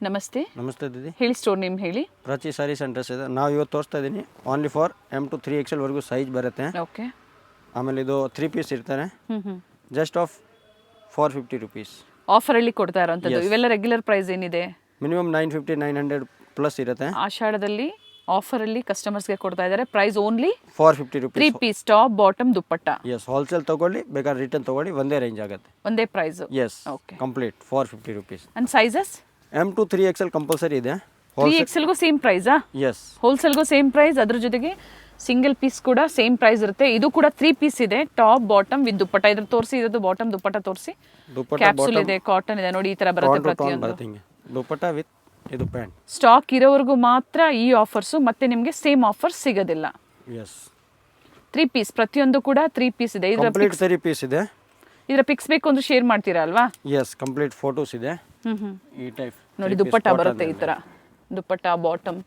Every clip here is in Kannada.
ನಮಸ್ತೆ. ನಮಸ್ತೆ ದೀದಿ. ಹೇಳಿ, ಸ್ಟೋರ್ ನೇಮ್ ಹೇಳಿ. ಪ್ರಾಚಿ ಸಾರಿ ಸೆಂಟರ್ಸ್ ಇದೆ. ನಾವು ಇವತ್ತು ತೋರಿಸ್ತಾ ಇದ್ದೀನಿ only for M to 3XL ವರೆಗೂ ಸೈಜ್ ಬರುತ್ತೆ. ಓಕೆ. ಆಮೇಲೆ ಇದು 3 ಪೀಸ್ ಇರ್ತಾರೆ. ಜಸ್ಟ್ ಆಫ್ 450 rupees ಆಫರ್ ಅಲ್ಲಿ ಕೊಡ್ತಾ ಇರೋಂಥದ್ದು. ಇವೆಲ್ಲ ರೆಗ್ಯುಲರ್ ಪ್ರೈಸ್ ಏನಿದೆ? ಮಿನಿಮಮ್ 950 900 ಪ್ಲಸ್ ಇರುತ್ತೆ. ಆಷಾಢದಲ್ಲಿ ಆಫರ್ ಅಲ್ಲಿ ಕಸ್ಟಮರ್ಸ್ಗೆ ಕೊಡ್ತಾ ಇದ್ದಾರೆ. Price only 450 rupees. 3 piece top bottom dupatta. Yes, wholesale ತಗೊಳ್ಳಿ, ಬೇಕಾದ್ರೆ ರಿಟರ್ನ್ ತಗೊಳ್ಳಿ, ಒಂದೇ ರೇಂಜ್ ಆಗುತ್ತೆ, ಒಂದೇ price. Yes, complete 450 rupees. And sizes M to 3XL compulsory ಇದೆ. 3XL ಗೂ ಸೇಮ್ ಪ್ರೈಸಾ? ಎಸ್, ಹೋಲ್ಸೇಲ್ಗೂ ಸೇಮ್ ಪ್ರೈಸ್. ಅದ್ರ ಜೊತೆಗೆ ಸಿಂಗಲ್ ಪೀಸ್ ಕೂಡ ಸೇಮ್ ಪ್ರೈಸ್ ಇರುತ್ತೆ. ಇದು ಕೂಡ 3 ಪೀಸ್ ಇದೆ, ಟಾಪ್ ಬಾಟಮ್ ವಿತ್ ದುಪ್ಪಟ್ಟ. ಇದ್ರ ತೋರಿಸಿ, ಇದ್ದು ಬಾಟಮ್ ದುಪ್ಪಟ್ಟ ತೋರಿಸಿ. ಕ್ಯಾಪ್ಸೂಲ್ ಇದೆ, ಕಾಟನ್ ಇದೆ, ನೋಡಿ ಈ ತರ ಬರುತ್ತೆ ಪ್ರತಿಯೊಂದು. ದುಪ್ಪಟ್ಟ ವಿತ್ ಇದು ಪ್ಯಾಂಟ್. ಸ್ಟಾಕ್ ಇರೋವರೆಗೂ ಮಾತ್ರ ಈ ಆಫರ್ಸ್, ಮತ್ತೆ ನಿಮಗೆ ಸೇಮ್ ಆಫರ್ಸ್ ಸಿಗೋದಿಲ್ಲ. ಎಸ್, 3 ಪೀಸ್ ಪ್ರತಿಯೊಂದು ಕೂಡ 3 ಪೀಸ್ ಇದೆ. ಕಂಪ್ಲೀಟ್ 3 ಪೀಸ್ ಇದೆ. ಇದರ ಪಿಕ್ಸ್ ಬೇಕು ಅಂದ್ರೆ ಶೇರ್ ಮಾಡ್ತೀರಾ ಅಲ್ವಾ? ಎಸ್, ಕಂಪ್ಲೀಟ್ ಫೋಟೋಸ್ ಇದೆ. ಈ ಟೈಪ್ ನೋಡಿ ದುಪ್ಪಟ್ಟ ಬರುತ್ತೆ ಈ ತರ, ದುಪ್ಪಟ್ಟ ಬಾಟಮ್.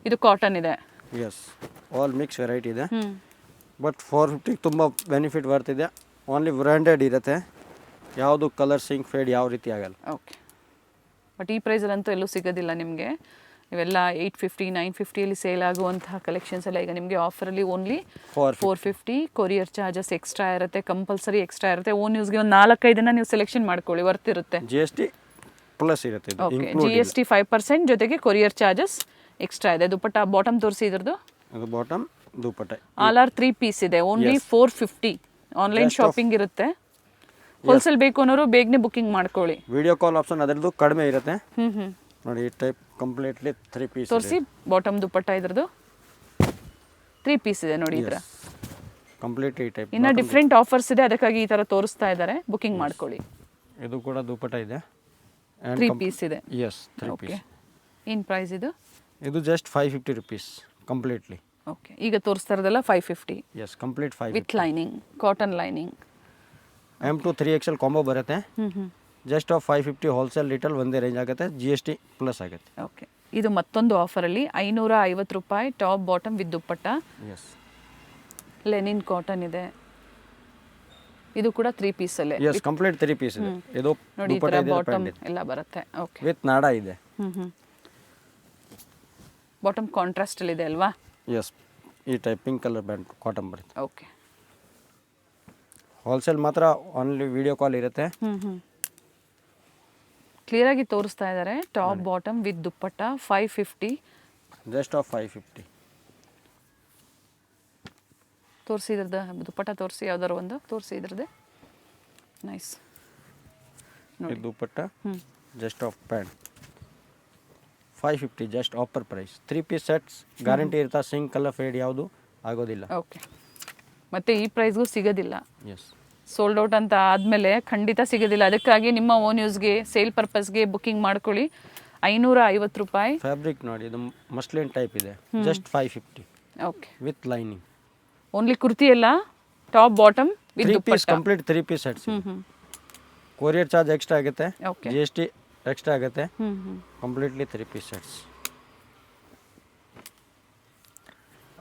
ಇದು ಕಾಟನ್ ಇದೆ. ಎಸ್, ಆಲ್ ಮಿಕ್ಸ್ ವೆರೈಟಿ ಇದೆ. ಬಟ್ 450 ತುಂಬ ಬೆನಿಫಿಟ್ ಬರ್ತಿದೆ. ಓನ್ಲಿ ಬ್ರ್ಯಾಂಡೆಡ್ ಇರುತ್ತೆ, ಯಾವುದು ಕಲರ್ ಸಿಂಕ್ ಫೇಡ್ ಯಾವ ರೀತಿ ಆಗಲ್ಲ. ಓಕೆ. ಬಟ್ ಈ ಪ್ರೈಸಲ್ಲಂತೂ ಎಲ್ಲೂ ಸಿಗೋದಿಲ್ಲ ನಿಮಗೆ. ಇವೆಲ್ಲ 850 950 ಸೇಲ್ ಆಗುವಂತಹ ಕಲೆಕ್ಷನ್ಸ್ ಎಲ್ಲ ಈಗ ನಿಮಗೆ ಆಫರಲ್ಲಿ ಓನ್ಲಿ 450. ಕೊರಿಯರ್ ಚಾರ್ಜಸ್ ಎಕ್ಸ್ಟ್ರಾ ಇರುತ್ತೆ, ಕಂಪಲ್ಸರಿ ಎಕ್ಸ್ಟ್ರಾ ಇರುತ್ತೆ. ಓನ್ ಯೂಸ್ಗೆ ಒಂದು 4-5 ನೀವು ಸೆಲೆಕ್ಷನ್ ಮಾಡ್ಕೊಳ್ಳಿ, ವರ್ತ್ ಇರುತ್ತೆ. GST ಪ್ಲಸ್ ಇರುತ್ತೆ. GST 5% ಜೊತೆಗೆ ಕೊರಿಯರ್ ಚಾರ್ಜಸ್ ಎಕ್ಸ್ಟ್ರಾ ಇದೆ. ದುಪ್ಪಟ್ಟ ಬಾಟಮ್ ತೋರಿಸಿ ಇದ್ರದ್ದು. ಅದು bottom dupatta. All are 3 piece ಇದೆ, ಓನ್ಲಿ 450. ಆನ್ಲೈನ್ ಶಾಪಿಂಗ್ ಇರುತ್ತೆ. ಹೋಲ್ಸೇಲ್ ಬೇಕು ಅನ್ನೋರು ಬೇಗನೆ ಬುಕಿಂಗ್ ಮಾಡ್ಕೊಳ್ಳಿ. ವಿಡಿಯೋ ಕಾಲ್ ಆಪ್ಷನ್ ಅದರದ್ದು ಕಡಿಮೆ ಇರುತ್ತೆ. ನೋಡಿ ಈ ಟೈಪ್ ಕಂಪ್ಲೀಟ್ಲಿ 3 ಪೀಸ್ ತೋರಿಸಿ. ಬಾಟಮ್ ದುಪ್ಪಟ್ಟ ಇದ್ರದ್ದು 3 ಪೀಸ್ ಇದೆ ನೋಡಿ. ಇದ್ರ ಕಂಪ್ಲೀಟ್ ಈ ಟೈಪ್. ಇನ್ನ ಡಿಫ್ರೆಂಟ್ ಆಫರ್ಸ್ ಇದೆ, ಅದಕ್ಕಾಗಿ ಈ ತರ ತೋರಿಸ್ತಾ ಇದ್ದಾರೆ. ಬುಕಿಂಗ್ ಮಾಡ್ಕೊಳ್ಳಿ. ಇದು ಕೂಡ ದುಪ್ಪಟ್ಟ ಇದೆ. 3 ಪೀಸ್ ಇದೆ. S, 3 piece. ಏನು ಪ್ರೈಸ್ ಇದು? ಇದು ಜಸ್ಟ್ 550 rupees ಕಂಪ್ಲೀಟ್ಲಿ. ಓಕೆ. ಈಗ ತೋರಿಸ್ತಾ ಇರೋದಲ್ಲ 550. Yes, complete 550 with lining, cotton lining. M to 3XL combo ಬರುತ್ತೆ. ಜಸ್ಟ್ ಆಫ್ 550 ಹೋಲ್ಸೇಲ್ ರಿಟೇಲ್ ಒಂದೇ ರೇಂಜ್ ಆಗುತ್ತೆ. GST ಪ್ಲಸ್ ಆಗುತ್ತೆ. ಓಕೆ. ಇದು ಮತ್ತೊಂದು ಆಫರಲ್ಲಿ 550 ರೂಪಾಯಿ top bottom with dupatta. Yes, linen cotton ಇದೆ. ಇದು ಕೂಡ 3 ಪೀಸ್ ಅಲ್ಲೇ. ಎಸ್, ಕಂಪ್ಲೀಟ್ 3 ಪೀಸ್ ಇದೆ. ಇದು ನೋಡಿ ಈ ತರ ಬಾಟಮ್ ಎಲ್ಲ ಬರುತ್ತೆ. ಓಕೆ. ವಿತ್ ನಾಡ ಇದೆ. ಬಾಟಮ್ ಕಾಂಟ್ರಾಸ್ಟ್ ಅಲ್ಲಿ ಇದೆ ಅಲ್ವಾ? ಎಸ್, ಈ type pink colour band cotton ಬರುತ್ತೆ. ಓಕೆ. ಹೋಲ್ಸೇಲ್ ಮಾತ್ರ ಓನ್ಲಿ ವಿಡಿಯೋ ಕಾಲ್ ಇರುತ್ತೆ. ಕ್ಲಿಯರ್ ಆಗಿ ತೋರಿಸ್ತಾ ಇದ್ದಾರೆ. Top bottom with dupatta 550. Just of 550. ತೋರಿಸಿ ಇದ್ರದ್ದು ದುಪ್ಪಟ್ಟ ತೋರಿಸಿ, ಯಾವ್ದಾರು ಒಂದು ತೋರಿಸಿ ಇದ್ರದ್ದು. ನೈಸ್. ನೋಡಿ dupatta, just of pant 550 just offer price. 3 piece sets guarantee ಇರ್ತಾ, ಸಿಂಕ್ ಕಲರ್ ಫೇಡ್ ಯಾವುದು ಆಗೋದಿಲ್ಲ. ಓಕೆ. ಮತ್ತೆ ಈ ಪ್ರೈಸ್ಗೂ ಸಿಗೋದಿಲ್ಲ. ಎಸ್, ಸೋಲ್ಡ್ ಔಟ್ ಅಂತ ಆದಮೇಲೆ ಖಂಡಿತ ಸಿಗೋದಿಲ್ಲ. ಅದಕ್ಕಾಗಿ ನಿಮ್ಮ ಓನ್ ಯೂಸ್ಗೆ, ಸೇಲ್ ಪರ್ಪಸ್ಗೆ ಬುಕಿಂಗ್ ಮಾಡ್ಕೊಳ್ಳಿ. 550 ರೂಪಾಯಿ. ಫ್ಯಾಬ್ರಿಕ್ ನೋಡಿ, ಇದು ಮಸ್ಲಿನ್ ಟೈಪ್ ಇದೆ. Just 550. Okay. With lining. Only kurti ಎಲ್ಲ top bottom with dupatta. Complete 3 piece sets. Courier charge extra ಆಗುತ್ತೆ. GST ಎಕ್ಸ್ಟ್ರಾ ಆಗುತ್ತೆ. Completely 3 piece sets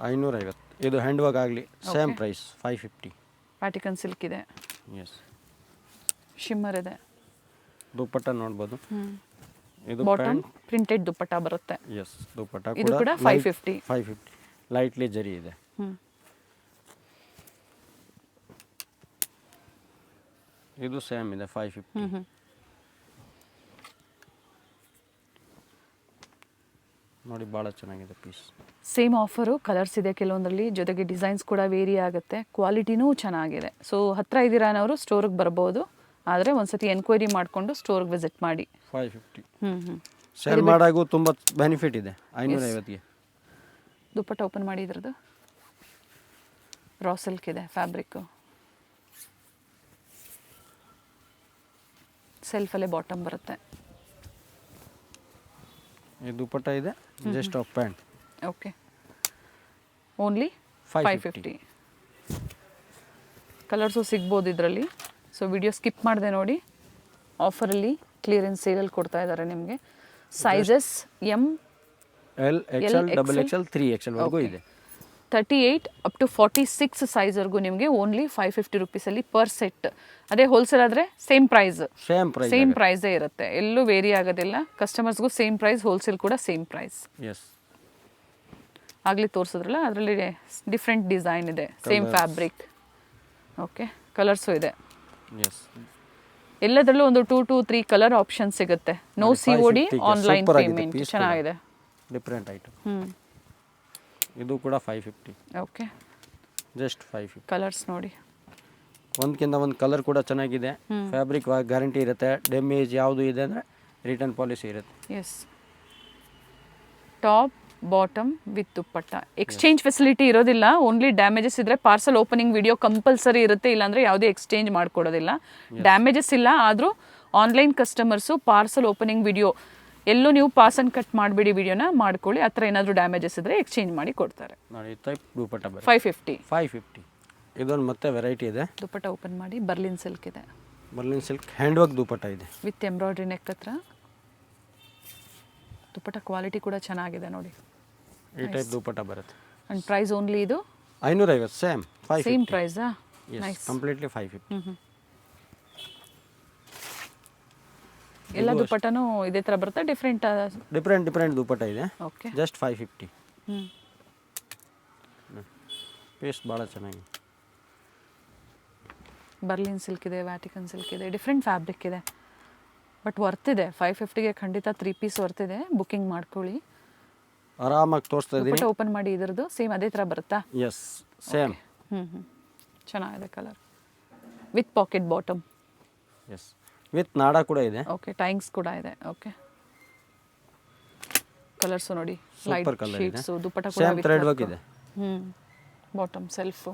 550. ಇದು ಹ್ಯಾಂಡ್ ವರ್ಕ್ ಆಗಲಿ ಸೇಮ್ ಪ್ರೈಸ್ 550. ಪ್ಯಾಟಿಕನ್ ಸಿಲ್ಕ್ ಇದೆ. ಎಸ್, ಶಿಮ್ಮರ್ ಇದೆ. ದುಪ್ಪಟ್ಟ ನೋಡ್ಬೋದು. ಇದು ಬಾಟಮ್ ಪ್ರಿಂಟೆಡ್ ದುಪ್ಪಟ್ಟ ಬರುತ್ತೆ. ಎಸ್, ದುಪ್ಪಟ್ಟ ಇದು ಕೂಡ 550. ಲೈಟ್ಲಿ ಜರಿ ಇದೆ. ಇದು ಸೇಮ್ ಇದೆ 550. ನೋಡಿ ಭಾಳ ಚೆನ್ನಾಗಿದೆ ಪೀಸ್. ಸೇಮ್ ಆಫರು, ಕಲರ್ಸ್ ಇದೆ ಕೆಲವೊಂದರಲ್ಲಿ, ಜೊತೆಗೆ ಡಿಸೈನ್ಸ್ ಕೂಡ ವೇರಿ ಆಗುತ್ತೆ. ಕ್ವಾಲಿಟಿನೂ ಚೆನ್ನಾಗಿದೆ. ಸೊ ಹತ್ತಿರ ಇದ್ದೀರಾ ಅನ್ನೋರು ಸ್ಟೋರಿಗೆ ಬರ್ಬೋದು. ಆದರೆ ಒಂದ್ಸತಿ ಎನ್ಕ್ವೈರಿ ಮಾಡಿಕೊಂಡು ಸ್ಟೋರ್ಗೆ ವಿಸಿಟ್ ಮಾಡಿ. 550. ಸೇಲ್ ಮಾಡಾಗೂ ತುಂಬ ಬೆನಿಫಿಟ್ ಇದೆ. 550ಗೆ ದುಪ್ಪಟ್ಟ ಓಪನ್ ಮಾಡಿ. ಇದ್ರದ್ದು ರಾ ಸಿಲ್ಕ್ ಇದೆ, ಫ್ಯಾಬ್ರಿಕ್ಕು. ಸೆಲ್ಫಲ್ಲೇ ಬಾಟಮ್ ಬರುತ್ತೆ. ಈ ದುಪ್ಪಟ್ಟ ಇದೆ. Just of pant. Okay. Only 550. Colours ಸಿಗ್ಬೋದು ಇದರಲ್ಲಿ. ಸೊ ವಿಡಿಯೋ ಸ್ಕಿಪ್ ಮಾಡಿದೆ ನೋಡಿ. ಆಫರಲ್ಲಿ ಕ್ಲಿಯರೆನ್ಸ್ ಸೇಲಲ್ಲಿ ಕೊಡ್ತಾ ಇದ್ದಾರೆ ನಿಮಗೆ. Sizes M, L, XL, XXL, 3XL ವರೆಗೂ ಇದೆ. 38 ಅಪ್ ಟು 46 ಸೈಜ್ವರೆಗೂ ನಿಮಗೆ ಓನ್ಲಿ 550 ರುಪೀಸಲ್ಲಿ ಪರ್ ಸೆಟ್. ಅದೇ ಹೋಲ್ಸೇಲ್ ಆದರೆ ಸೇಮ್ ಪ್ರೈಸ್, ಸೇಮ್ ಪ್ರೈಸೇ ಇರುತ್ತೆ, ಎಲ್ಲೂ ವೇರಿ ಆಗೋದಿಲ್ಲ. ಕಸ್ಟಮರ್ಸ್ಗೂ ಸೇಮ್ ಪ್ರೈಸ್, ಹೋಲ್ಸೇಲ್ ಕೂಡ ಸೇಮ್ ಪ್ರೈಸ್. ಎಸ್, ಆಗಲಿ ತೋರಿಸಿದ್ರಲ್ಲ, ಅದರಲ್ಲಿ ಡಿಫ್ರೆಂಟ್ ಡಿಸೈನ್ ಇದೆ, ಸೇಮ್ ಫ್ಯಾಬ್ರಿಕ್. ಓಕೆ, ಕಲರ್ಸು ಇದೆ. ಎಸ್, ಎಲ್ಲದರಲ್ಲೂ ಒಂದು 2 to 3 ಕಲರ್ ಆಪ್ಷನ್ ಸಿಗುತ್ತೆ. No COD, online payment. ಚೆನ್ನಾಗಿದೆ, ಡಿಫ್ರೆಂಟ್ ಐಟಮ್. ಇದು ಕೂಡ 550. Okay, just 550. ಕಲರ್ಸ್ ನೋಡಿ, ಒಂದಕ್ಕಿಂತ ಒಂದು ಕಲರ್ ಕೂಡ ಚೆನ್ನಾಗಿದೆ. ಫ್ಯಾಬ್ರಿಕ್ ಗ್ಯಾರಂಟಿ ಇರುತ್ತೆ. ಡ್ಯಾಮೇಜ್ ಯಾವುದು ಇದೆ ಅಂದರೆ ರಿಟರ್ನ್ ಪಾಲಿಸಿ ಇರುತ್ತೆ. Yes, top bottom with dupatta. Exchange facility ಇರೋದಿಲ್ಲ. ಓನ್ಲಿ ಡ್ಯಾಮೇಜಸ್ ಇದ್ದರೆ ಪಾರ್ಸಲ್ ಓಪನಿಂಗ್ ವಿಡಿಯೋ ಕಂಪಲ್ಸರಿ ಇರುತ್ತೆ, ಇಲ್ಲಾಂದರೆ ಯಾವುದೇ ಎಕ್ಸ್ಚೇಂಜ್ ಮಾಡಿಕೊಡೋದಿಲ್ಲ. ಡ್ಯಾಮೇಜಸ್ ಇಲ್ಲ, ಆದರೂ online customers parcel opening video ಎಲ್ಲೂ ನೀವು ಪಾಸ್ ಆ್ಯಂಡ್ ಕಟ್ ಮಾಡಿಬಿಡಿ, ವಿಡಿಯೋನ ಮಾಡ್ಕೊಳ್ಳಿ. ಆ ಥರ ಏನಾದರೂ ಡ್ಯಾಮೇಜಸ್ ಇದ್ದರೆ ಎಕ್ಸ್ಚೇಂಜ್ ಮಾಡಿ ಕೊಡ್ತಾರೆ. ನೋಡಿ, ಟೈಪ್ ದುಪ್ಪಟ್ಟ ಬರುತ್ತೆ 550. 550. ಇದೊಂದು ಮತ್ತೆ ವೆರೈಟಿ ಇದೆ. ದುಪ್ಪಟ್ಟ ಓಪನ್ ಮಾಡಿ, ಬರ್ಲಿನ್ ಸಿಲ್ಕ್ ಇದೆ. ಬರ್ಲಿನ್ ಸಿಲ್ಕ್ ಹ್ಯಾಂಡ್ ವರ್ಕ್ ದುಪ್ಪಟ್ಟ ಇದೆ ವಿತ್ ಎಂಬ್ರಾಯ್ಡ್ರಿ ನೆಕ್ ಹತ್ರ. ದುಪ್ಪಟ್ಟ ಕ್ವಾಲಿಟಿ ಕೂಡ ಚೆನ್ನಾಗಿದೆ ನೋಡಿ. ಈ ಟೈಪ್ ದುಪ್ಪಟ್ಟ ಬರುತ್ತೆ. ಆ್ಯಂಡ್ ಪ್ರೈಸ್ ಓನ್ಲಿ ಇದು 550. ಸೇಮ್ 550. ಸೇಮ್ ಪ್ರೈಸಾ? Nice, completely 550. ಎಲ್ಲ ದುಪ್ಪಟ್ಟನೂ ಇದೇ ಥರ ಬರುತ್ತೆ, ಡಿಫ್ರೆಂಟ್ ದುಪ್ಪಟ್ಟ ಇದೆ. Okay, just 550. ಪೀಸ್ ಭಾಳ ಚೆನ್ನಾಗಿದೆ. ಬರ್ಲಿನ್ ಸಿಲ್ಕ್ ಇದೆ, ವ್ಯಾಟಿಕನ್ ಸಿಲ್ಕ್ ಇದೆ, ಡಿಫ್ರೆಂಟ್ ಫ್ಯಾಬ್ರಿಕ್ ಇದೆ. ಬಟ್ ವರ್ತ್ ಇದೆ. 550ಗೆ ಖಂಡಿತ 3 ಪೀಸ್ ವರ್ತ್ ಇದೆ. ಬುಕ್ಕಿಂಗ್ ಮಾಡ್ಕೊಳ್ಳಿ. ಆರಾಮಾಗಿ ತೋರಿಸ್ತಾ ಇದ್ದೀನಿ. ಓಪನ್ ಮಾಡಿ, ಇದರದ್ದು ಸೇಮ್ ಅದೇ ಥರ ಬರುತ್ತಾ? Yes, same. ಚೆನ್ನಾಗಿದೆ colour. With pocket bottom. Yes, with ನಾಡ ಕೂಡ ಇದೆ. ಓಕೆ, ಟೈಂಗ್ಸ್ ಕೂಡ ಇದೆ. ಓಕೆ, ಕಲರ್ಸು ನೋಡಿ, ಲೈಟ್ ಕಲರ್ ಇದೆ. ಶೇಡ್ಸು. ದುಪ್ಪಟ್ಟ ಕೂಡ ಸೇಮ್ ಥ್ರೆಡ್ ವರ್ಕ್ ಇದೆ. Bottom self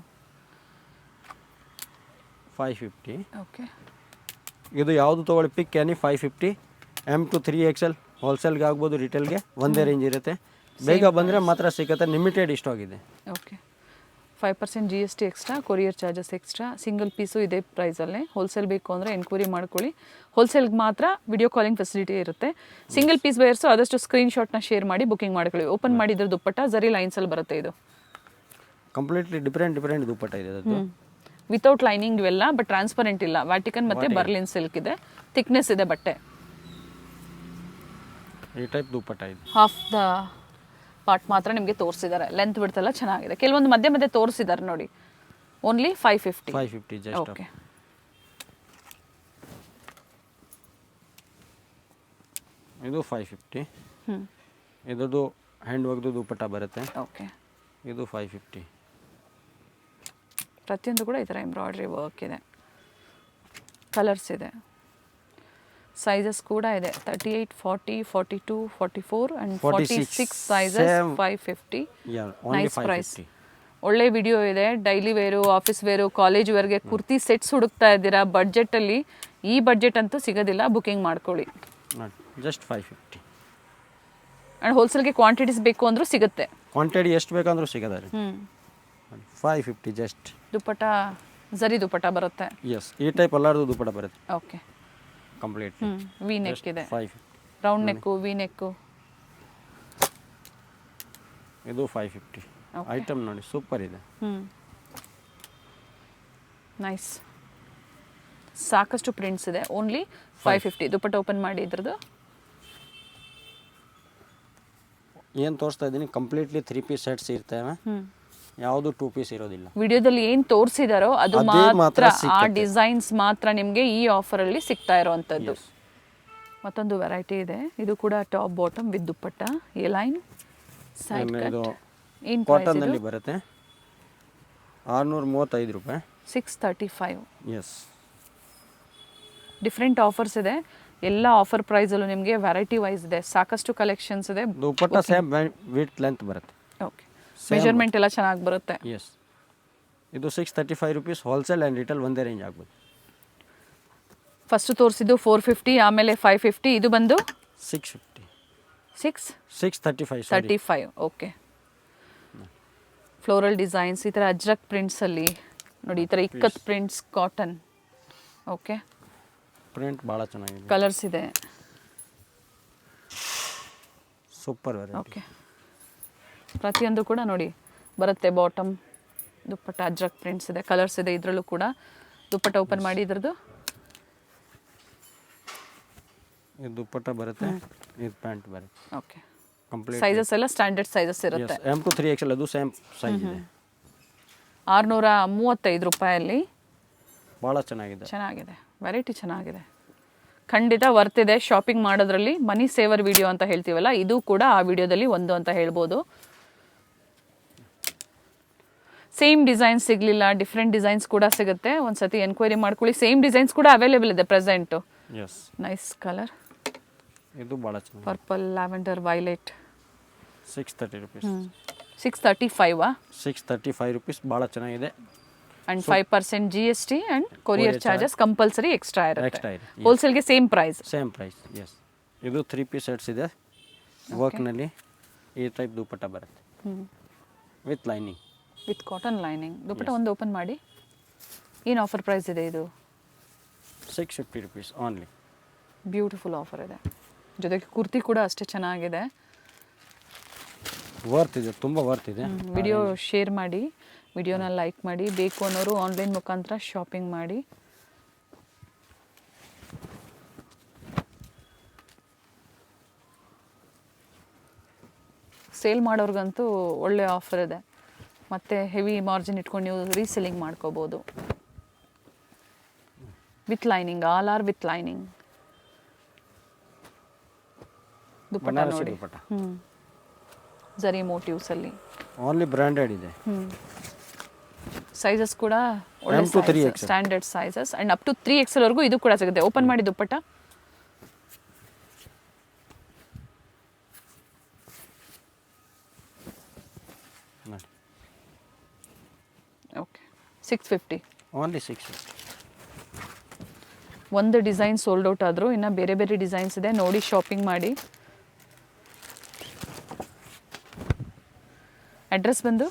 550. ಓಕೆ, ಇದು ಯಾವುದು ತೊಗೊಳ್ಳಿ pick any 550. M to 3XL ಹೋಲ್ಸೇಲ್ಗೆ ಆಗ್ಬೋದು, ರಿಟೇಲ್ಗೆ ಒಂದೇ ರೇಂಜ್ ಇರುತ್ತೆ. ಬೇಗ ಬಂದರೆ ಮಾತ್ರ ಸಿಗುತ್ತೆ. ಲಿಮಿಟೆಡ್ ಇಷ್ಟವಾಗಿದೆ. Okay, 5% GST extra, courier charges extra. Single piece ಇದೇ ಪ್ರೈಸಲ್ಲೇ. ಹೋಲ್ಸೇಲ್ ಬೇಕು ಅಂದರೆ ಎನ್ಕ್ವೈರಿ ಮಾಡ್ಕೊಳ್ಳಿ. ಹೋಲ್ಸೇಲ್ಗೆ ಮಾತ್ರ ವಿಡಿಯೋ ಕಾಲಿಂಗ್ ಫೆಸಿಲಿಟಿ ಇರುತ್ತೆ. ಸಿಂಗಲ್ ಪೀಸ್ ಬಯರ್ಸು ಆದಷ್ಟು ಸ್ಕ್ರೀನ್ಶಾಟ್ನ ಶೇರ್ ಮಾಡಿ ಬುಕಿಂಗ್ ಮಾಡ್ಕೊಳ್ಳಿ. ಓಪನ್ ಮಾಡಿದ್ರೆ ದುಪ್ಪಟ್ಟ ಜರಿ ಲೈನ್ಸಲ್ಲಿ ಬರುತ್ತೆ. ಇದು ಕಂಪ್ಲೀಟ್ಲಿ ಡಿಫ್ರೆಂಟ್ ದುಪ್ಪಟ್ಟ ಇದೆ ಅದು. ವಿತೌಟ್ ಲೈನಿಂಗ್ ಇವೆಲ್ಲ, ಬಟ್ ಟ್ರಾನ್ಸ್ಪರೆಂಟ್ ಇಲ್ಲ. ವ್ಯಾಟಿಕನ್ ಮತ್ತು ಬರ್ಲಿನ್ ಸಿಲ್ಕ್ ಇದೆ. ಥಿಕ್ನೆಸ್ ಇದೆ ಬಟ್ಟೆ. ಈ ಟೈಪ್ ದುಪ್ಪಟ್ಟ ಇದೆ. ಹಾಫ್ ದ ಪಾರ್ಟ್ ಮಾತ್ರ ನಿಮಗೆ ತೋರಿಸಿದ್ದಾರೆ. ಲೆಂತ್ ಬಿಡ್ತೆಲ್ಲ ಚೆನ್ನಾಗಿದೆ. ಕೆಲವೊಂದು ಮಧ್ಯೆ ತೋರಿಸಿದ್ದಾರೆ ನೋಡಿ. ಓನ್ಲಿ 550. ಜಸ್ಟ್. ಓಕೆ, ಇದು 550. ಇದದು ಹ್ಯಾಂಡ್ ವರ್ಕ್ದು ದುಪ್ಪಟ್ಟ ಬರುತ್ತೆ. ಓಕೆ, ಇದು 550. ಪ್ರತಿಯೊಂದು ಕೂಡ ಈ ಥರ ಎಂಬ್ರಾಯ್ಡ್ರಿ ವರ್ಕ್ ಇದೆ. ಕಲರ್ಸ್ ಇದೆ, ಸೈಜಸ್ ಕೂಡ ಇದೆ. 38, 40, 42, 44 ಆ್ಯಂಡ್ 46 ಸೈಜಸ್. 550. Nice price. ಒಳ್ಳೆ ವಿಡಿಯೋ ಇದೆ. Daily wear, office wear, college ವೇರ್ಗೆ ಕುರ್ತಿ ಸೆಟ್ಸ್ ಹುಡುಕ್ತಾ ಇದ್ದೀರಾ ಬಡ್ಜೆಟಲ್ಲಿ, ಈ ಬಡ್ಜೆಟ್ ಅಂತೂ ಸಿಗೋದಿಲ್ಲ. ಬುಕಿಂಗ್ ಮಾಡ್ಕೊಳ್ಳಿ. ಜಸ್ಟ್ 550. ಆ್ಯಂಡ್ ಹೋಲ್ಸೇಲ್ಗೆ ಕ್ವಾಂಟಿಟೀಸ್ ಬೇಕು ಅಂದರೂ ಸಿಗುತ್ತೆ. ಕ್ವಾಂಟಿಟಿ ಎಷ್ಟು ಬೇಕಂದ್ರೂ ಸಿಗೋದಾರೆ. 550 ಜಸ್ಟ್. ದುಪ್ಪಟ್ಟ ಜರಿ ದುಪ್ಪಟ್ಟ ಬರುತ್ತೆ. ಎಸ್, ಈ ಟೈಪ್ ಎಲ್ಲಾರ್ದು ದುಪ್ಪಟ್ಟ ಬರುತ್ತೆ. Okay, complete. ವಿ ನೆಕ್ ಇದೆ, 550. ರೌಂಡ್ ನೆಕ್ಕು, ವಿ ನೆಕ್ಕು. ಇದು 550. ಐಟಮ್ ನೋಡಿ, ಸೂಪರ್ ಇದೆ. ನೈಸ್. ಸಾಕಷ್ಟು ಪ್ರಿಂಟ್ಸ್ ಇದೆ. ಓನ್ಲಿ 550. ದುಪ್ಪಟ್ಟ ಓಪನ್ ಮಾಡಿ ಇದ್ರದ್ದು. ಏನು ತೋರಿಸ್ತಾ ಇದ್ದೀನಿ, ಕಂಪ್ಲೀಟ್ಲಿ 3 ಪೀಸ್ ಸೆಟ್ಸ್ ಇರ್ತವೆ. ಯಾವುದು 2 ಪೀಸ್ ಇರೋದಿಲ್ಲ. ವಿಡಿಯೋದಲ್ಲಿ ಏನು ತೋರಿಸಿದಾರೋ ಅದು ಮಾತ್ರ, ಆ ಡಿಸೈನ್ಸ್ ಮಾತ್ರ ನಿಮಗೆ ಈ ಆಫರಲ್ಲಿ ಸಿಗ್ತಾ ಇರೋವಂಥದ್ದು. ಮತ್ತೊಂದು ವೆರೈಟಿ ಇದೆ. ಇದು ಕೂಡ top bottom with dupatta, A line side cut. ಏನು ಕಾಟನ್ ಅಲ್ಲಿ ಬರುತ್ತೆ. 635 ರೂಪಾಯಿ. 635. ಎಸ್, ಡಿಫ್ರೆಂಟ್ ಆಫರ್ಸ್ ಇದೆ. ಎಲ್ಲ ಆಫರ್ ಪ್ರೈಸಲ್ಲೂ ನಿಮಗೆ ವೆರೈಟಿ ವೈಸ್ ಇದೆ. ಸಾಕಷ್ಟು ಕಲೆಕ್ಷನ್ಸ್ ಇದೆ. ದುಪ್ಪಟ್ಟ ಸೇಮ್ ವಿತ್ ಲೆಂತ್ ಬರುತ್ತೆ. ಓಕೆ, ಮೆಜರ್ಮೆಂಟ್ ಎಲ್ಲ ಚೆನ್ನಾಗಿ ಬರುತ್ತೆ. ಎಸ್, ಇದು 635 ರೂಪೀಸ್. ಹೋಲ್ಸೇಲ್ ಆ್ಯಂಡ್ ರಿಟೇಲ್ ಒಂದೇ ರೇಂಜ್ ಆಗ್ಬೋದು. ಫಸ್ಟ್ ತೋರಿಸಿದ್ದು 450, ಆಮೇಲೆ 550. ಇದು ಬಂದು 650. 635. ಓಕೆ, ಫ್ಲೋರಲ್ ಡಿಸೈನ್ಸ್, ಈ ಥರ ಅಜ್ರಕ್ ಪ್ರಿಂಟ್ಸಲ್ಲಿ ನೋಡಿ, ಈ ಥರ ikat prints, cotton. Okay, print ಭಾಳ ಚೆನ್ನಾಗಿದೆ. ಕಲರ್ಸ್ ಇದೆ. Super variety. ಓಕೆ, ಪ್ರತಿಯೊಂದು ಕೂಡ ನೋಡಿ ಬರುತ್ತೆ ಬಾಟಮ್. ದುಪ್ಪಟ್ಟ ಅಜ್ರಕ್ ಪ್ರಿಂಟ್ಸ್ ಇದೆ, ಕಲರ್ಸ್ ಇದೆ ಇದರಲ್ಲೂ ಕೂಡ. ದುಪ್ಪಟ್ಟ ಓಪನ್ ಮಾಡಿ ಇದ್ರದ್ದು. ಇದು ದುಪ್ಪಟ್ಟ ಬರುತ್ತೆ, ಇದು ಪ್ಯಾಂಟ್ ಬರುತ್ತೆ. ಓಕೆ, ಕಂಪ್ಲೀಟ್ ಸೈಜಸ್ ಎಲ್ಲ ಸ್ಟ್ಯಾಂಡರ್ಡ್ ಸೈಜಸ್ ಇರುತ್ತೆ. M to 3XL ಅದು ಸೇಮ್ ಸೈಜ್ ಇದೆ. 635 ರೂಪಾಯಲ್ಲಿ ಭಾಳ ಚೆನ್ನಾಗಿದೆ. ಚೆನ್ನಾಗಿದೆ, ವೆರೈಟಿ ಚೆನ್ನಾಗಿದೆ, ಖಂಡಿತ ವರ್ತಿದೆ ಶಾಪಿಂಗ್ ಮಾಡೋದ್ರಲ್ಲಿ. ಮನಿ ಸೇವರ್ ವಿಡಿಯೋ ಅಂತ ಹೇಳ್ತೀವಲ್ಲ, ಇದು ಕೂಡ ಆ ವಿಡಿಯೋದಲ್ಲಿ ಒಂದು ಅಂತ ಹೇಳ್ಬೋದು. ಸೇಮ್ ಡಿಸೈನ್ಸ್ ಸಿಗಲಿಲ್ಲ, ಡಿಫ್ರೆಂಟ್ ಡಿಸೈನ್ಸ್ ಕೂಡ ಸಿಗುತ್ತೆ, ಒಂದ್ಸತಿ ಎನ್ಕ್ವೈರಿ ಮಾಡ್ಕೊಳ್ಳಿ. ಸೇಮ್ ಡಿಸೈನ್ಸ್ ಕೂಡ ಅವೈಲೇಬಲ್ ಇದೆ ಪ್ರೆಸೆಂಟು. ಎಸ್, ನೈಸ್ ಕಲರ್, ಇದು ಭಾಳ ಚೆನ್ನಾಗಿದೆ. Purple, lavender, violet. 630 rupees. 635 635 rupees, ಭಾಳ ಚೆನ್ನಾಗಿದೆ. And 5% GST and courier charges compulsory extra extra ಇರುತ್ತೆ. ಇದೆ. ಹೋಲ್ಸೇಲ್ಗೆ same price. Same price. Yes, ಇದು 3 ಪೀಸ್ ಸೆಟ್ಸ್ ಇದೆ. ವರ್ಕ್ನಲ್ಲಿ ಈ ಟೈಪ್ ದುಪ್ಪಟ್ಟ ಬರುತ್ತೆ with lining, with cotton lining. Dupatta ಒಂದು ಓಪನ್ ಮಾಡಿ. ಏನು ಆಫರ್ ಪ್ರೈಸ್ ಇದೆ ಇದು? 650 rupees ಓನ್ಲಿ. ಬ್ಯೂಟಿಫುಲ್ ಆಫರ್ ಇದೆ. ಜೊತೆಗೆ ಕುರ್ತಿ ಕೂಡ ಅಷ್ಟೇ ಚೆನ್ನಾಗಿದೆ. ವರ್ತ್ ಇದೆ, ತುಂಬ ವರ್ತ್ ಇದೆ. ವಿಡಿಯೋ ಶೇರ್ ಮಾಡಿ, ವಿಡಿಯೋನ ಲೈಕ್ ಮಾಡಿ. ಬೇಕು ಅನ್ನೋರು ಆನ್ಲೈನ್ ಮುಖಾಂತರ ಶಾಪಿಂಗ್ ಮಾಡಿ. ಸೇಲ್ ಮಾಡೋರ್ಗಂತೂ ಒಳ್ಳೆ ಆಫರ್ ಇದೆ. ಮತ್ತು ಹೆವಿ ಮಾರ್ಜಿನ್ ಇಟ್ಕೊಂಡು ನೀವು ರೀಸೆಲ್ಲಿಂಗ್ ಮಾಡ್ಕೋಬೋದು. With lining, all are with lining. Dupatta Banarasi ನೋಡಿ, ದುಪ್ಪಟ್ಟ ಜರಿ ಮೋಟಿವ್ಸ್ ಅಲ್ಲಿ. ಓನ್ಲಿ ಬ್ರ್ಯಾಂಡೆಡ್ ಇದೆ. ಸೈಜಸ್ ಕೂಡ ಒಳ್ಳೆ M to 3XL. Standard sizes and up to 3XL ವರೆಗೂ ಇದು ಕೂಡ ಸಿಗುತ್ತೆ. ಓಪನ್ ಮಾಡಿ ದುಪ್ಪಟ್ಟ. ನೋಡಿ, ಓಕೆ, 650. ಓನ್ಲಿ 650. ಒಂದು ಡಿಸೈನ್ ಸೋಲ್ಡ್ ಔಟ್ ಆದರೂ ಇನ್ನು ಬೇರೆ ಬೇರೆ ಡಿಸೈನ್ಸ್ ಇದೆ, ನೋಡಿ ಶಾಪಿಂಗ್ ಮಾಡಿ. ಅಡ್ರೆಸ್ ಬಂದು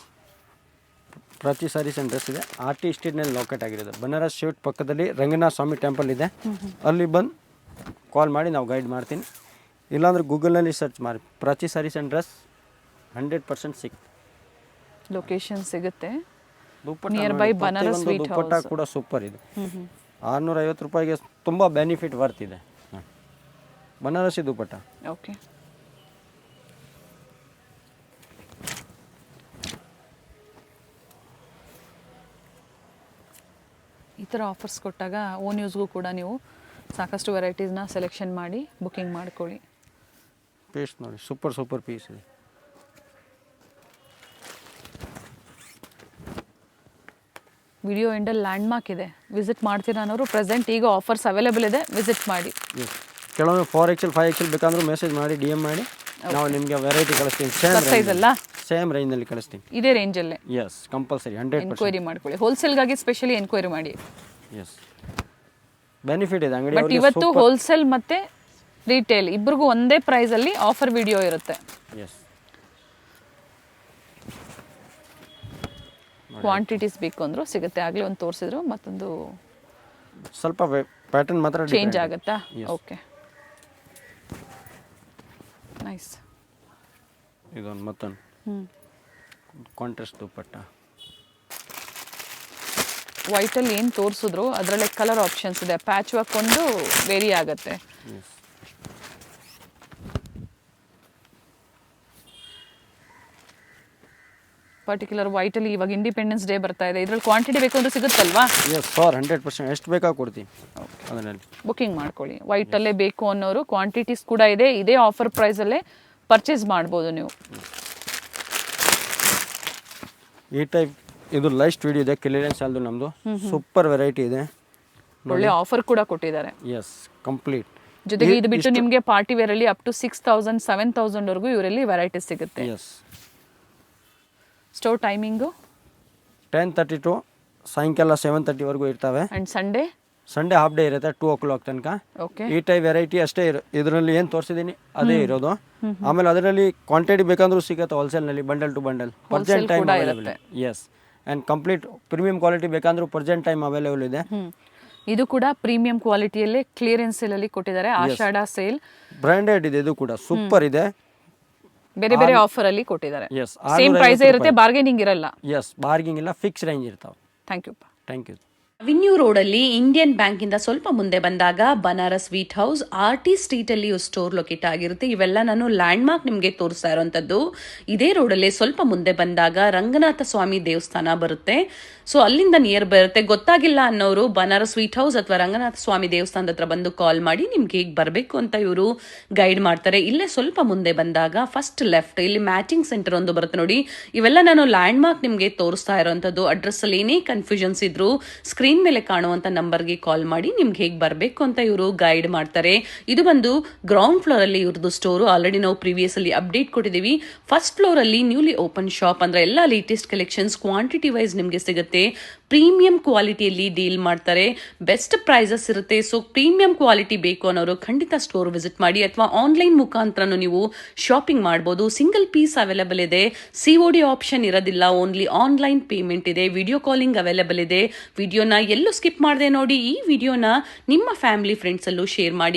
ಪ್ರತಿ ಸಾರೀಸ್ ಆ್ಯಂಡ್ ಡ್ರೆಸ್ ಇದೆ. RT ಸ್ಟ್ರೀಟ್ನಲ್ಲಿ ಲೊಕೇಟ್ ಆಗಿರೋದು. ಬನಾರಸ್ ಶೀಟ್ ಪಕ್ಕದಲ್ಲಿ ರಂಗನಾಥ ಸ್ವಾಮಿ ಟೆಂಪಲ್ ಇದೆ, ಅಲ್ಲಿ ಬಂದು ಕಾಲ್ ಮಾಡಿ ನಾವು ಗೈಡ್ ಮಾಡ್ತೀನಿ. ಇಲ್ಲಾಂದ್ರೆ ಗೂಗಲ್ನಲ್ಲಿ ಸರ್ಚ್ ಮಾಡಿ ಪ್ರತಿ ಸಾರೀಸ್ ಆ್ಯಂಡ್ ಡ್ರೆಸ್ 100% ಸಿಗುತ್ತೆ. ಲೊಕೇಶನ್ ಸಿಗುತ್ತೆ. ದುಪ್ಪಟ್ಟ ನಿಯರ್ ನೋಡಿ, ಬೈ ಬನಾರಸ್ ಪ್ರತಿಯೊಂದು ಸ್ವೀಟ್ ದುಪ್ಪಟ್ಟ ಹೌಸ್. ಕೂಡ ಸೂಪರ್ ಇದೆ. 650 ರೂಪಾಯಿಗೆ ತುಂಬ ಬೆನಿಫಿಟ್ ವರ್ತ್ ಇದೆ. ಬನಾರಸಿ ದುಪ್ಪಟ್ಟ. ಓಕೆ, ಈ ಥರ ಆಫರ್ಸ್ ಕೊಟ್ಟಾಗ ಓನ್ ಯೂಸ್ಗೂ ಕೂಡ ನೀವು ಸಾಕಷ್ಟು ವೆರೈಟೀಸ್ನ ಸೆಲೆಕ್ಷನ್ ಮಾಡಿ ಬುಕ್ಕಿಂಗ್ ಮಾಡ್ಕೊಳ್ಳಿ. ಪೀಸ್ ನೋಡಿ, ಸೂಪರ್ ಪೀಸ್ ಇದೆ. ವಿಡಿಯೋ ಎಂಡಲ್ಲಿ ಲ್ಯಾಂಡ್ ಮಾರ್ಕ್ ಇದೆ, ವಿಸಿಟ್ ಮಾಡ್ತೀರಾ ಅನ್ನೋರು ಪ್ರೆಸೆಂಟ್ ಈಗ ಆಫರ್ಸ್ ಅವೈಲೇಬಲ್ ಇದೆ, ವಿಸಿಟ್ ಮಾಡಿ. ಎಸ್, ಕೆಲವೊಮ್ಮೆ 4XL 5XL ಬೇಕಂದ್ರೂ ಮೆಸೇಜ್ ಮಾಡಿ DM ಮಾಡಿ, ನಾವು ನಿಮಗೆ ವೆರೈಟಿ ಕಳಿಸ್ತೀನಿ. ಸೈಜ್ ಅಲ್ಲ, ಸೇಮ್ ರೇಂಜ್ನಲ್ಲಿ ಕಳಿಸ್ತೀನಿ. ಇದೇ ರೇಂಜಲ್ಲೇ ಎಸ್, ಕಂಪಲ್ಸರಿ 100%. ಎನ್ಕ್ವೈರಿ ಮಾಡ್ಕೊಳ್ಳಿ. ಹೋಲ್ಸೇಲ್ಗಾಗಿ ಸ್ಪೆಷಲಿ ಎನ್ಕ್ವೈರಿ ಮಾಡಿ. ಎಸ್, ಬೆನಿಫಿಟ್ ಇದೆ ಅಂಗಡಿ ಬಟ್ ಇವತ್ತು ಹೋಲ್ಸೇಲ್ ಮತ್ತೆ ರಿಟೇಲ್ ಇಬ್ಬರಿಗೂ ಒಂದೇ ಪ್ರೈಸಲ್ಲಿ ಆಫರ್ ವಿಡಿಯೋ ಇರುತ್ತೆ. ಎಸ್, ಕ್ವಾಂಟಿಟೀಸ್ ಬೇಕು ಅಂದರೂ ಸಿಗುತ್ತೆ. ಆಗಲೇ ಒಂದು ತೋರಿಸಿದ್ರು, ಮತ್ತೊಂದು ಸ್ವಲ್ಪ ಪ್ಯಾಟರ್ನ್ ಮಾತ್ರ ಚೇಂಜ್ ಆಗುತ್ತಾ? Okay, nice. ಇದೊಂದು ಮತ್ತೊಂದು ಕಾಂಟ್ರಾಸ್ಟ್ ದುಪ್ಪಟ್ಟ. ವೈಟಲ್ಲಿ ಏನು ತೋರಿಸಿದ್ರು ಅದರಲ್ಲೇ ಕಲರ್ ಆಪ್ಷನ್ಸ್ ಇದೆ. ಪ್ಯಾಚ್ ವರ್ಕ್ ಒಂದು ವೇರಿ ಆಗುತ್ತೆ. ಎಸ್, ಪರ್ಟಿಕ್ಯುಲರ್ ವೈಟಲ್ಲಿ ಇವಾಗ ಇಂಡಿಪೆಂಡೆನ್ಸ್ ಡೇ ಬರ್ತಾ ಇದೆ, ಇದರಲ್ಲಿ ಕ್ವಾಂಟಿಟಿ ಬೇಕು ಅಂದ್ರೆ ಸಿಗುತ್ತಲ್ವಾ? ಎಸ್ ಸರ್, 100% ಎಷ್ಟು ಬೇಕಾಗಿ ಕೊಡ್ತೀನಿ ಅದರಲ್ಲಿ. ಬುಕ್ಕಿಂಗ್ ಮಾಡ್ಕೊಳ್ಳಿ. ವೈಟಲ್ಲೇ ಬೇಕು ಅನ್ನೋರು ಕ್ವಾಂಟಿಟೀಸ್ ಕೂಡ ಇದೆ, ಇದೇ ಆಫರ್ ಪ್ರೈಸಲ್ಲೇ ಪರ್ಚೇಸ್ ಮಾಡ್ಬೋದು ನೀವು. ಈ ಟೈಪ್ ಇದು ಲೈಸ್ಟ್ ವಿಡಿಯೋ ಇದೆ, ಕ್ಲಿಯರೆನ್ಸ್ ಅಲ್ದು ನಮ್ಮದು. ಸೂಪರ್ ವೆರೈಟಿ ಇದೆ, ಒಳ್ಳೆ ಆಫರ್ ಕೂಡ ಕೊಟ್ಟಿದ್ದಾರೆ. Yes, complete. ಜೊತೆಗೆ ಇದು ಬಿಟ್ಟು ನಿಮಗೆ ಪಾರ್ಟಿ ವೇರಲ್ಲಿ ಅಪ್ ಟು 6000 7000 ವರೆಗೂ ಇವರಲ್ಲಿ ವೆರೈಟೀಸ್ ಸಿಗುತ್ತೆ. ಎಸ್, ಸ್ಟೋರ್ ಟೈಮಿಂಗು 10:30 to ಸಾಯಂಕಾಲ 7:30 ಇರ್ತವೆ. ಅಂಡ್ ಸಂಡೇ ಹಾಫ್ ಡೇ ಇರುತ್ತೆ 2 o'clock ತನಕ. ಓಕೆ, ಈ ಟೈಪ್ ವೆರೈಟಿ ಅಷ್ಟೇ ಇದರಲ್ಲಿ ಏನು ತೋರಿಸಿದ್ದೀನಿ ಅದೇ ಇರೋದು. ಆಮೇಲೆ ಅದರಲ್ಲಿ ಕ್ವಾಂಟಿಟಿ ಬೇಕಂದ್ರೂ ಸಿಗುತ್ತೆ ಹೋಲ್ಸೇಲ್ನಲ್ಲಿ, bundle to bundle. Present time available. Yes, and complete premium quality ಬೇಕಂದ್ರೂ ಪರ್ಜೆಂಟ್ ಟೈಮ್ ಅವೈಲೇಬಲ್ ಇದೆ. ಇದು ಕೂಡ ಪ್ರೀಮಿಯಂ ಕ್ವಾಲಿಟಿಯಲ್ಲೇ ಕ್ಲಿಯರೆನ್ಸ್ ಸೇಲಲ್ಲಿ ಕೊಟ್ಟಿದ್ದಾರೆ. ಆಷಾಢ ಸೇಲ್ ಬ್ರ್ಯಾಂಡೆಡ್ ಇದೆ, ಇದು ಕೂಡ ಸೂಪರ್ ಇದೆ. ಬೇರೆ ಬೇರೆ ಆಫರ್ ಅಲ್ಲಿ ಕೊಟ್ಟಿದ್ದಾರೆ. ಎಸ್ ಸೇಮ್ ಪ್ರೈಸ್ ಇರುತ್ತೆ, ಬಾರ್ಗೇನಿಂಗ್ ಇರಲ್ಲ. ಎಸ್ ಬಾರ್ಗಿಂಗ್ ಇಲ್ಲ, ಫಿಕ್ಸ್ ರೇಂಜ್ ಇರ್ತಾವೆ. Thank you. Thank you. Avenue ರೋಡಲ್ಲಿ ಇಂಡಿಯನ್ ಬ್ಯಾಂಕಿಂದ ಸ್ವಲ್ಪ ಮುಂದೆ ಬಂದಾಗ ಬನಾರಸ್ ಸ್ವೀಟ್ ಹೌಸ್ RT ಸ್ಟ್ರೀಟಲ್ಲಿ ಸ್ಟೋರ್ ಲೊಕೇಟ್ ಆಗಿರುತ್ತೆ. ಇವೆಲ್ಲ ನಾನು ಲ್ಯಾಂಡ್ ಮಾರ್ಕ್ ನಿಮಗೆ ತೋರಿಸ್ತಾ ಇರೋಂಥದ್ದು. ಇದೇ ರೋಡಲ್ಲಿ ಸ್ವಲ್ಪ ಮುಂದೆ ಬಂದಾಗ ರಂಗನಾಥ ಸ್ವಾಮಿ ದೇವಸ್ಥಾನ ಬರುತ್ತೆ. ಸೊ ಅಲ್ಲಿಂದ ನಿಯರ್ ಬರುತ್ತೆ. ಗೊತ್ತಾಗಿಲ್ಲ ಅನ್ನೋರು ಬನಾರಸ್ ಸ್ವೀಟ್ ಹೌಸ್ ಅಥವಾ ರಂಗನಾಥ ಸ್ವಾಮಿ ದೇವಸ್ಥಾನದ ಹತ್ರ ಬಂದು ಕಾಲ್ ಮಾಡಿ ನಿಮ್ಗೆ ಹೇಗೆ ಬರಬೇಕು ಅಂತ ಇವರು ಗೈಡ್ ಮಾಡ್ತಾರೆ. ಇಲ್ಲೇ ಸ್ವಲ್ಪ ಮುಂದೆ ಬಂದಾಗ ಫಸ್ಟ್ ಲೆಫ್ಟ್ ಇಲ್ಲಿ ಮ್ಯಾಚಿಂಗ್ ಸೆಂಟರ್ ಒಂದು ಬರುತ್ತೆ ನೋಡಿ. ಇವೆಲ್ಲ ನಾನು ಲ್ಯಾಂಡ್ ಮಾರ್ಕ್ ನಿಮಗೆ ತೋರಿಸ್ತಾ ಇರೋಂಥದ್ದು. ಅಡ್ರೆಸ್ ಅಲ್ಲಿ ಏನೇ ಕನ್ಫ್ಯೂಷನ್ಸ್ ಇದ್ರು ಸ್ಕ್ರೀನ್ ಮೇಲೆ ಕಾಣುವಂತ ನಂಬರ್ಗೆ ಕಾಲ್ ಮಾಡಿ ನಿಮ್ಗೆ ಹೇಗೆ ಬರಬೇಕು ಅಂತ ಇವರು ಗೈಡ್ ಮಾಡ್ತಾರೆ. ಇದು ಬಂದು ಗ್ರೌಂಡ್ ಫ್ಲೋರ್ ಅಲ್ಲಿ ಇವ್ರದ್ದು ಸ್ಟೋರು. ಆಲ್ರೆಡಿ ನಾವು ಪ್ರೀವಿಯಸ್ ಅಲ್ಲಿ ಅಪ್ಡೇಟ್ ಕೊಟ್ಟಿದ್ದೀವಿ. ಫಸ್ಟ್ ಫ್ಲೋರ್ ಅಲ್ಲಿ ನ್ಯೂಲಿ ಓಪನ್ ಶಾಪ್, ಅಂದ್ರೆ ಎಲ್ಲ ಲೇಟೆಸ್ಟ್ ಕಲೆಕ್ಷನ್ಸ್ ಕ್ವಾಂಟಿಟಿ ವೈಸ್ ನಿಮಗೆ ಸಿಗುತ್ತೆ. ಪ್ರೀಮಿಯಂ ಕ್ವಾಲಿಟಿಯಲ್ಲಿ ಡೀಲ್ ಮಾಡ್ತಾರೆ, ಬೆಸ್ಟ್ ಪ್ರೈಸಸ್ ಇರುತ್ತೆ. ಸೊ ಪ್ರೀಮಿಯಂ ಕ್ವಾಲಿಟಿ ಬೇಕು ಅನ್ನೋರು ಖಂಡಿತ ಸ್ಟೋರ್ ವಿಸಿಟ್ ಮಾಡಿ, ಅಥವಾ ಆನ್ಲೈನ್ ಮುಖಾಂತರನು ನೀವು ಶಾಪಿಂಗ್ ಮಾಡಬಹುದು. ಸಿಂಗಲ್ ಪೀಸ್ ಅವೈಲೇಬಲ್ ಇದೆ, COD ಆಪ್ಷನ್ ಇರೋದಿಲ್ಲ, ಓನ್ಲಿ ಆನ್ಲೈನ್ ಪೇಮೆಂಟ್ ಇದೆ. ವಿಡಿಯೋ ಕಾಲಿಂಗ್ ಅವೈಲೇಬಲ್ ಇದೆ. ವಿಡಿಯೋನ ಎಲ್ಲೂ ಸ್ಕಿಪ್ ಮಾಡದೆ ನೋಡಿ. ಈ ವಿಡಿಯೋನ ನಿಮ್ಮ ಫ್ಯಾಮಿಲಿ ಫ್ರೆಂಡ್ಸ್ ಅಲ್ಲೂ ಶೇರ್ ಮಾಡಿ.